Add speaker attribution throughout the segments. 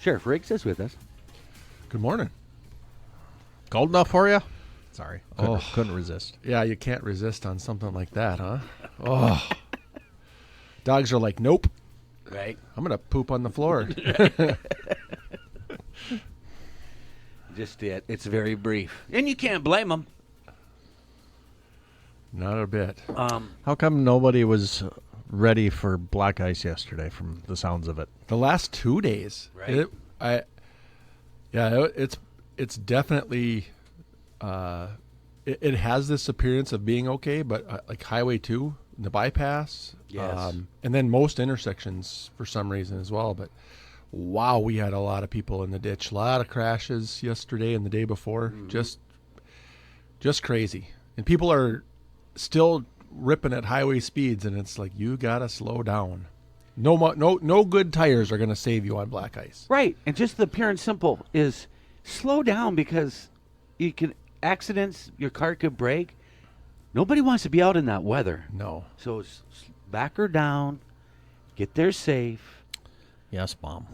Speaker 1: Sheriff Riggs is with us.
Speaker 2: Good morning.
Speaker 3: Cold enough for you? Sorry. Couldn't resist.
Speaker 2: Yeah, you can't resist on something like that, huh? Oh. Dogs are like, nope.
Speaker 1: Right.
Speaker 2: I'm going to poop on the floor.
Speaker 1: Just it. It's very brief. And you can't blame them.
Speaker 2: Not a bit.
Speaker 3: How come nobody was ready for black ice yesterday from the sounds of it?
Speaker 2: The last 2 days.
Speaker 1: Right.
Speaker 2: It's definitely it has this appearance of being okay, but like Highway 2, the bypass,
Speaker 1: Yes.
Speaker 2: and then most intersections for some reason as well. But wow, we had a lot of people in the ditch, a lot of crashes yesterday and the day before, just crazy. And people are still ripping at highway speeds, and it's like, you gotta slow down. No good tires are gonna save you on black ice.
Speaker 1: Right. And just the pure and simple is slow down, because you can accidents, your car could break. Nobody wants to be out in that weather.
Speaker 2: No.
Speaker 1: So back her down, get there safe.
Speaker 3: Yes, Mom.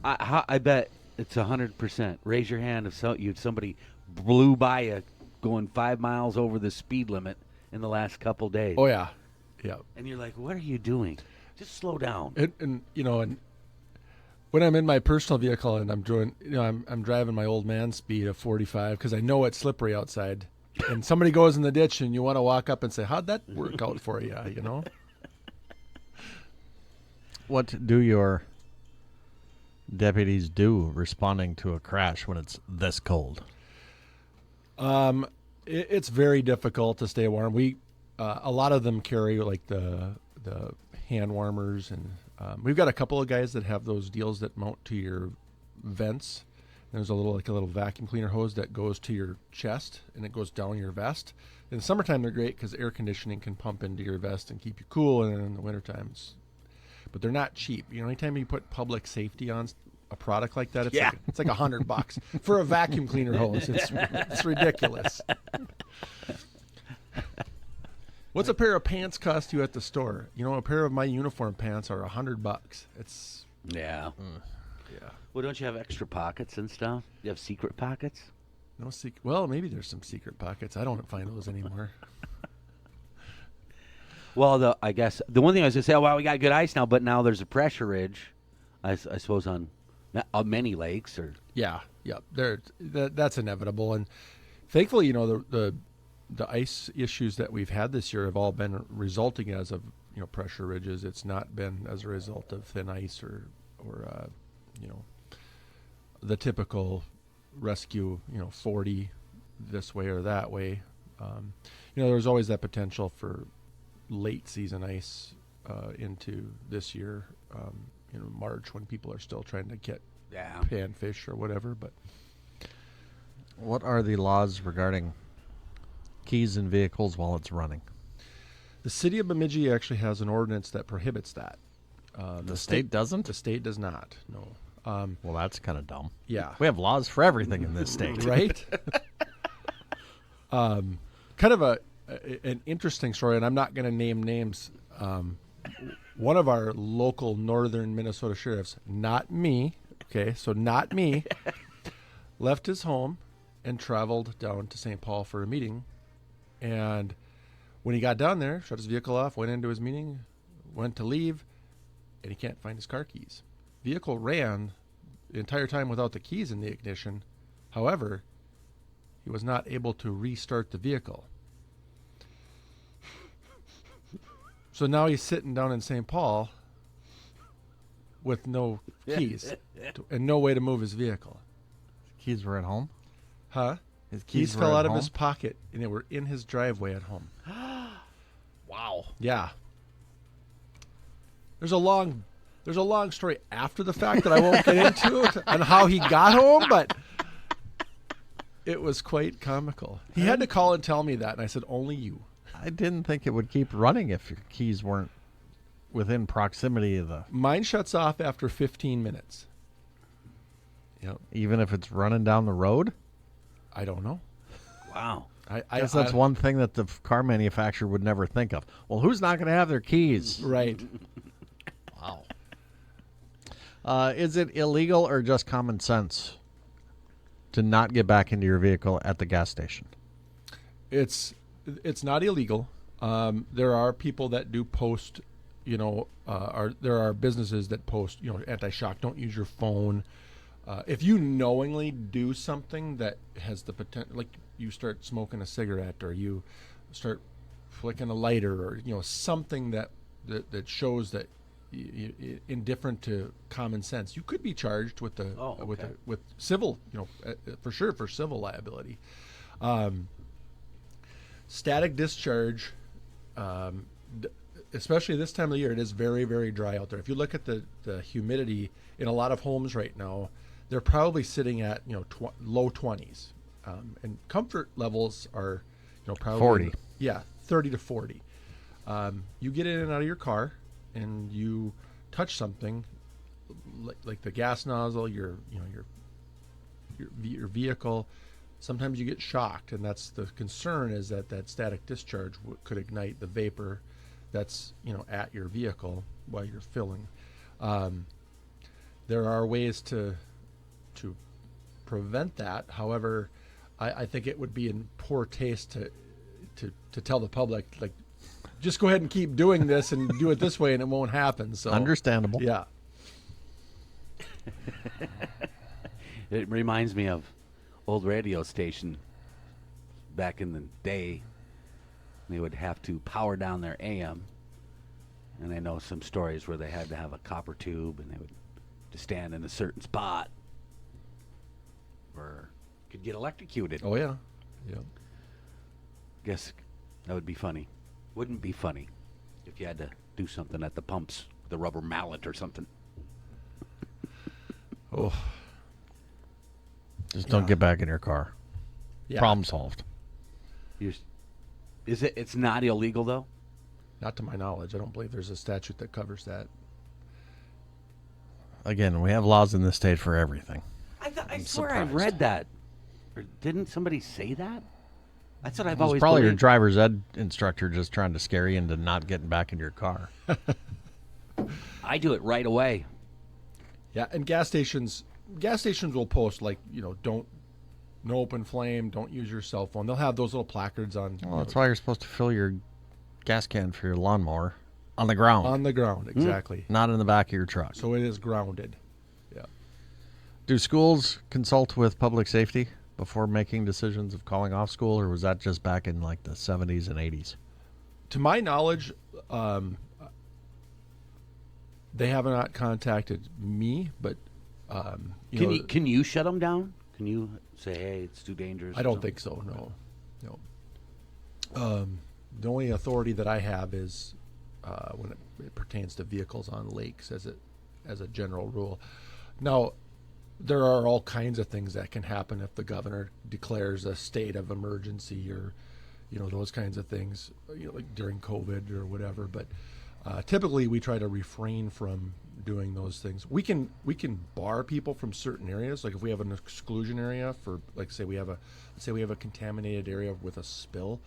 Speaker 1: I bet it's 100%. Raise your hand if somebody blew by you going 5 miles over the speed limit in the last couple days.
Speaker 2: Oh yeah. Yeah.
Speaker 1: And you're like, what are you doing? Just slow down.
Speaker 2: And when I'm in my personal vehicle and I'm driving my old man speed of 45 because I know it's slippery outside, and somebody goes in the ditch and you want to walk up and say, how'd that work out for you?
Speaker 3: What do your deputies do responding to a crash when it's this cold?
Speaker 2: It's very difficult to stay warm. We a lot of them carry like the hand warmers, and we've got a couple of guys that have those deals that mount to your vents. There's a little vacuum cleaner hose that goes to your chest and it goes down your vest. In the summertime, they're great because air conditioning can pump into your vest and keep you cool. And then in the wintertime, but they're not cheap. Anytime you put public safety on a product like that, it's like $100 for a vacuum cleaner hose. It's ridiculous. What's a pair of pants cost you at the store? A pair of my uniform pants are $100. It's
Speaker 1: Yeah.
Speaker 2: yeah.
Speaker 1: Well, don't you have extra pockets and stuff? You have secret pockets?
Speaker 2: No secret. Well, maybe there's some secret pockets. I don't find those anymore.
Speaker 1: Well, I guess the one thing I was going to say, we got good ice now, but now there's a pressure ridge, I suppose, on many lakes.
Speaker 2: Yeah. That's inevitable. And thankfully, the ice issues that we've had this year have all been resulting as of, pressure ridges. It's not been as a result of thin ice or the typical rescue, 40 this way or that way. There's always that potential for late season ice into this year, March, when people are still trying to get panfish or whatever. But
Speaker 3: what are the laws regarding keys in vehicles while it's running?
Speaker 2: The city of Bemidji actually has an ordinance that prohibits that.
Speaker 3: The state doesn't?
Speaker 2: The state does not, no.
Speaker 3: Well, that's kind of dumb.
Speaker 2: Yeah.
Speaker 3: We have laws for everything in this state.
Speaker 2: Right? Kind of an interesting story, and I'm not going to name names. One of our local northern Minnesota sheriffs, not me, left his home and traveled down to St. Paul for a meeting. And when he got down there, shut his vehicle off, went into his meeting, went to leave, and he can't find his car keys. Vehicle ran the entire time without the keys in the ignition. However, he was not able to restart the vehicle. So now he's sitting down in St. Paul with no keys and no way to move his vehicle.
Speaker 3: His keys were at home?
Speaker 2: Huh?
Speaker 3: His keys
Speaker 2: fell out of
Speaker 3: home?
Speaker 2: his pocket, and they were in his driveway at home.
Speaker 3: Wow.
Speaker 2: Yeah. There's a long story after the fact that I won't get into on how he got home, but it was quite comical. He had to call and tell me that, and I said, only you.
Speaker 3: I didn't think it would keep running if your keys weren't within proximity of the...
Speaker 2: Mine shuts off after 15 minutes. Yep.
Speaker 3: Even if it's running down the road?
Speaker 2: I don't know.
Speaker 1: Wow.
Speaker 3: I guess that's one thing that the car manufacturer would never think of. Well, who's not going to have their keys?
Speaker 2: Right.
Speaker 3: Wow. Is it illegal or just common sense to not get back into your vehicle at the gas station?
Speaker 2: It's not illegal. There are people that do post, there are businesses that post, anti-shock, don't use your phone. If you knowingly do something that has the potential, like you start smoking a cigarette or you start flicking a lighter or, something that shows that indifferent to common sense, you could be charged with with civil, for sure, for civil liability. Static discharge, especially this time of the year, it is very, very dry out there. If you look at the humidity in a lot of homes right now, they're probably sitting at low 20s, and comfort levels are probably
Speaker 3: 40.
Speaker 2: 30 to 40. You get in and out of your car and you touch something like the gas nozzle, your vehicle. Sometimes you get shocked, and that's the concern, is that static discharge could ignite the vapor that's at your vehicle while you're filling. There are ways to prevent that. However, I think it would be in poor taste to tell the public, like, just go ahead and keep doing this and do it this way and it won't happen. So
Speaker 3: Understandable.
Speaker 2: Yeah.
Speaker 1: It reminds me of old radio station back in the day. They would have to power down their AM, and I know some stories where they had to have a copper tube and they would to stand in a certain spot or could get electrocuted.
Speaker 2: Oh yeah. Yeah.
Speaker 1: Guess that would be funny. Wouldn't be funny if you had to do something at the pumps with a rubber mallet or something.
Speaker 2: Oh.
Speaker 3: Just don't get back in your car.
Speaker 2: Yeah.
Speaker 3: Problem solved.
Speaker 1: It's not illegal though?
Speaker 2: Not to my knowledge. I don't believe there's a statute that covers that.
Speaker 3: Again, we have laws in this state for everything.
Speaker 1: I swear I read that. Or didn't somebody say that? That's what I've
Speaker 3: It's
Speaker 1: always
Speaker 3: probably your
Speaker 1: believed.
Speaker 3: driver's ed instructor just trying to scare you into not getting back in your car.
Speaker 1: I do it right away.
Speaker 2: Yeah, and gas stations will post, like, no open flame, don't use your cell phone. They'll have those little placards on.
Speaker 3: Well, that's why you're supposed to fill your gas can for your lawnmower on the ground,
Speaker 2: On the ground, exactly.
Speaker 3: not in the back of your truck.
Speaker 2: So it is grounded. Yeah.
Speaker 3: Do schools consult with public safety before making decisions of calling off school, or was that just back in like the 70s and 80s?
Speaker 2: To my knowledge, they have not contacted me, but
Speaker 1: Can you shut them down? Can you say, hey, it's too dangerous?
Speaker 2: I don't think so. No. The only authority that I have is when it pertains to vehicles on lakes, as a general rule. Now, there are all kinds of things that can happen if the governor declares a state of emergency, or those kinds of things, like during COVID or whatever. But typically, we try to refrain from doing those things. We can bar people from certain areas. Like if we have an exclusion area for, like, say we have a contaminated area with a spill,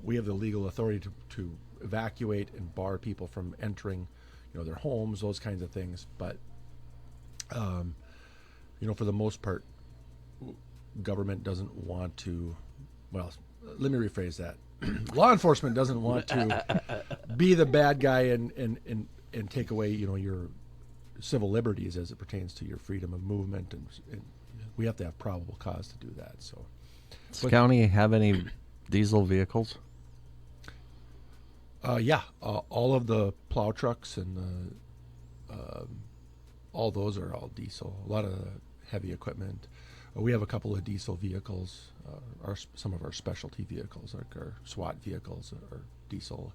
Speaker 2: we have the legal authority to evacuate and bar people from entering, their homes, those kinds of things. But for the most part, government doesn't want to. Well, let me rephrase that. Law enforcement doesn't want to be the bad guy and take away, your civil liberties as it pertains to your freedom of movement, and we have to have probable cause to do that. So,
Speaker 3: Does the county have any diesel vehicles?
Speaker 2: Yeah, all of the plow trucks and all those are all diesel. A lot of the heavy equipment. We have a couple of diesel vehicles. Some of our specialty vehicles, like our SWAT vehicles, are diesel.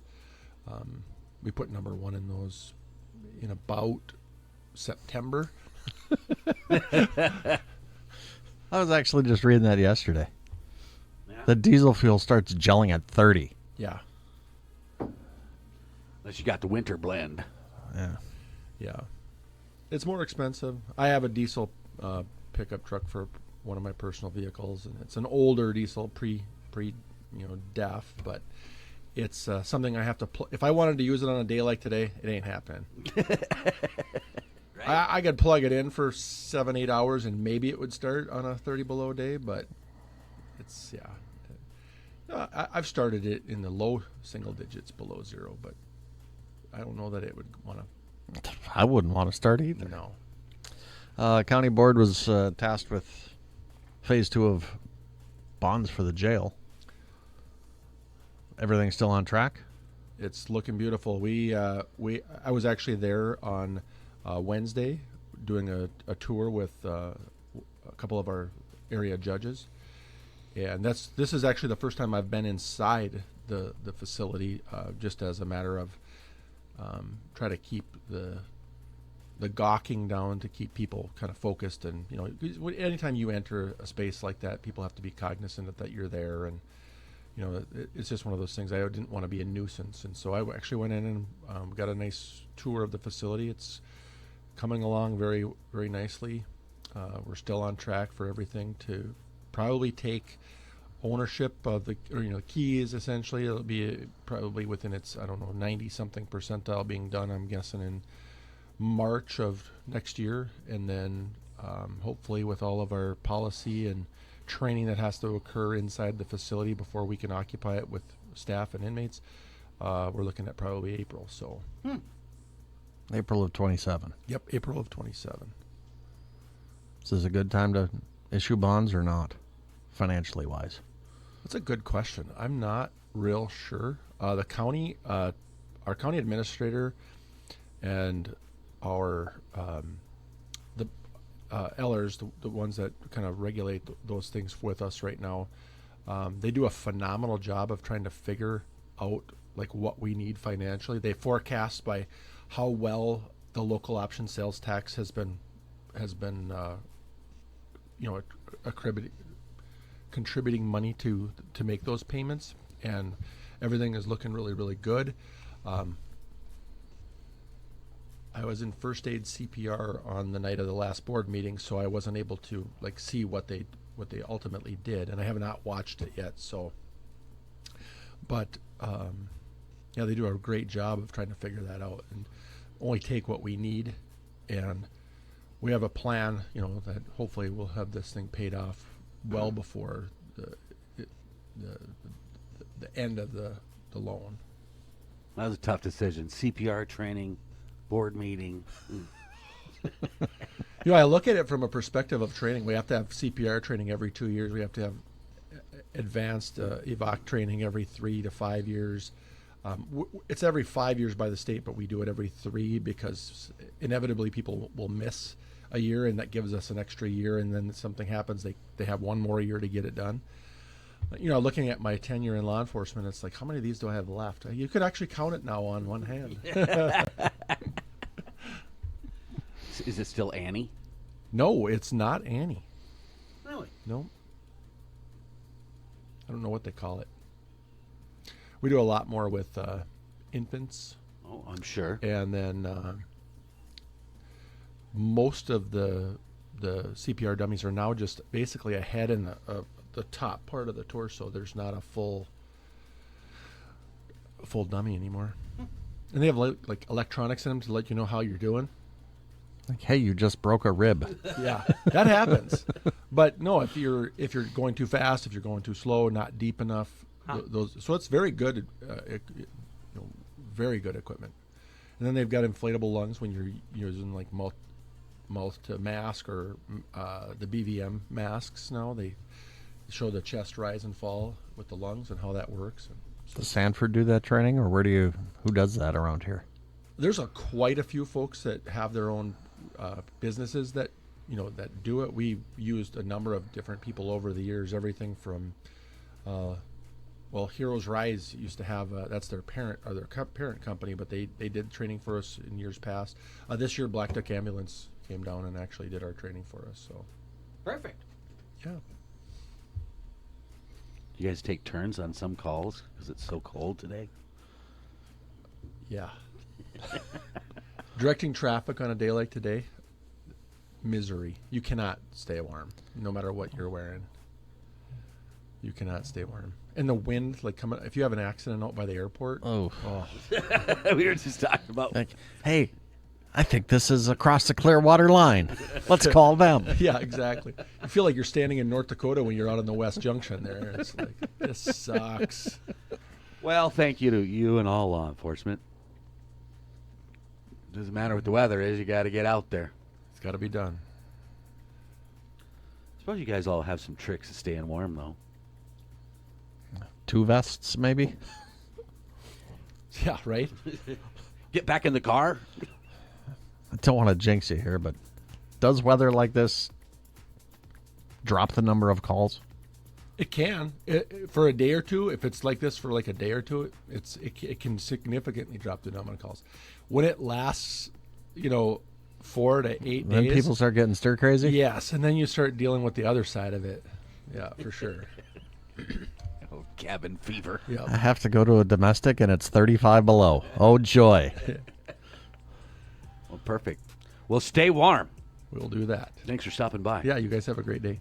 Speaker 2: We put number 1 in those in about September.
Speaker 3: I was actually just reading that yesterday.
Speaker 1: Yeah.
Speaker 3: The diesel fuel starts gelling at 30.
Speaker 2: Yeah,
Speaker 1: Unless you got the winter blend.
Speaker 3: Yeah.
Speaker 2: yeah. It's more expensive. I have a diesel pickup truck for one of my personal vehicles, and it's an older diesel, pre DEF, but it's something I have to. If I wanted to use it on a day like today, it ain't happening.
Speaker 1: right?
Speaker 2: I could plug it in for 7-8 hours and maybe it would start on a 30 below day, but it's I've started it in the low single digits below zero, but I don't know that it would want to.
Speaker 3: I wouldn't want to start either.
Speaker 2: No.
Speaker 3: County board was tasked with phase 2 of bonds for the jail. Everything's still on track?
Speaker 2: It's looking beautiful. I was actually there on Wednesday doing a tour with a couple of our area judges, and this is actually the first time I've been inside the facility, just as a matter of try to keep the gawking down, to keep people kind of focused. And anytime you enter a space like that, people have to be cognizant that you're there, and it's just one of those things. I didn't want to be a nuisance, and so I actually went in and got a nice tour of the facility. It's coming along very, very nicely. We're still on track for everything to probably take ownership of the keys. Essentially, it'll be probably within its 90-something percentile being done, I'm guessing, in March of next year, and then hopefully with all of our policy and training that has to occur inside the facility before we can occupy it with staff and inmates, we're looking at probably April. So
Speaker 3: April of 27.
Speaker 2: Yep, April of 27.
Speaker 3: Is this a good time to issue bonds or not, financially wise?
Speaker 2: That's a good question. I'm not real sure. The county, our county administrator, and our Ellers, the ones that kind of regulate those things with us right now, they do a phenomenal job of trying to figure out like what we need financially. They forecast by how well the local option sales tax has been contributing money to make those payments, and everything is looking really, really good. I was in first aid CPR on the night of the last board meeting, so I wasn't able to see what they ultimately did, and I have not watched it yet. So, but they do a great job of trying to figure that out and only take what we need, and we have a plan, that hopefully we'll have this thing paid off well before the end of the loan.
Speaker 1: That was a tough decision. CPR training, board meeting.
Speaker 2: I look at it from a perspective of training. We have to have CPR training every 2 years. We have to have advanced evoc training every 3 to 5 years. It's every 5 years by the state, but we do it every 3 because inevitably people will miss a year, and that gives us an extra year, and then something happens, they have one more year to get it done. Looking at my tenure in law enforcement, it's like, how many of these do I have left? You could actually count it now on one hand.
Speaker 1: Is it still Annie?
Speaker 2: No, it's not Annie.
Speaker 1: Really?
Speaker 2: No. I don't know what they call it. We do a lot more with infants.
Speaker 1: Oh, I'm sure.
Speaker 2: And then most of the CPR dummies are now just basically a head and the top part of the torso. There's not a full dummy anymore. And they have like electronics in them to let you know how you're doing.
Speaker 3: Like, hey, you just broke a rib.
Speaker 2: Yeah, that happens. But no, if you're going too fast, if you're going too slow, not deep enough, so it's very good, very good equipment. And then they've got inflatable lungs when you're using like mouth to mask or the BVM masks. Now they show the chest rise and fall with the lungs and how that works.
Speaker 3: Does Sanford do that training, or who does that around here?
Speaker 2: There's quite a few folks that have their own businesses that do it. We've used a number of different people over the years, everything from Heroes Rise used to have that's their parent or their parent company, but they did training for us in years past. This year Black Duck Ambulance came down and actually did our training for us. So
Speaker 1: Perfect.
Speaker 2: yeah.
Speaker 1: You guys take turns on some calls because it's so cold today?
Speaker 2: Yeah. Directing traffic on a day like today, misery. You cannot stay warm, no matter what you're wearing. You cannot stay warm. And the wind, coming. If you have an accident out by the airport,
Speaker 3: Oh.
Speaker 1: We were just talking about.
Speaker 3: Hey, I think this is across the Clearwater line. Let's call them.
Speaker 2: Yeah, exactly. You feel like you're standing in North Dakota when you're out on the West Junction there. It's like, this sucks.
Speaker 1: Well, thank you to you and all law enforcement. Doesn't matter what the weather is, you got to get out there.
Speaker 2: It's got to be done.
Speaker 1: Suppose you guys all have some tricks to staying warm, though.
Speaker 3: 2 vests, maybe?
Speaker 2: Yeah, right?
Speaker 1: Get back in the car.
Speaker 3: I don't want to jinx you here, but does weather like this drop the number of calls?
Speaker 2: It can. For a day or two, if it's like this for like a day or two, it can significantly drop the number of calls. When it lasts, 4 to 8
Speaker 3: Then
Speaker 2: days.
Speaker 3: people start getting stir crazy?
Speaker 2: Yes, and then you start dealing with the other side of it. Yeah, for sure.
Speaker 1: Oh, cabin fever.
Speaker 2: Yeah.
Speaker 3: I have to go to a domestic and it's 35 below. Oh, joy.
Speaker 1: Well, perfect. Well, stay warm.
Speaker 2: We'll do that.
Speaker 1: Thanks for stopping by.
Speaker 2: Yeah, you guys have a great day.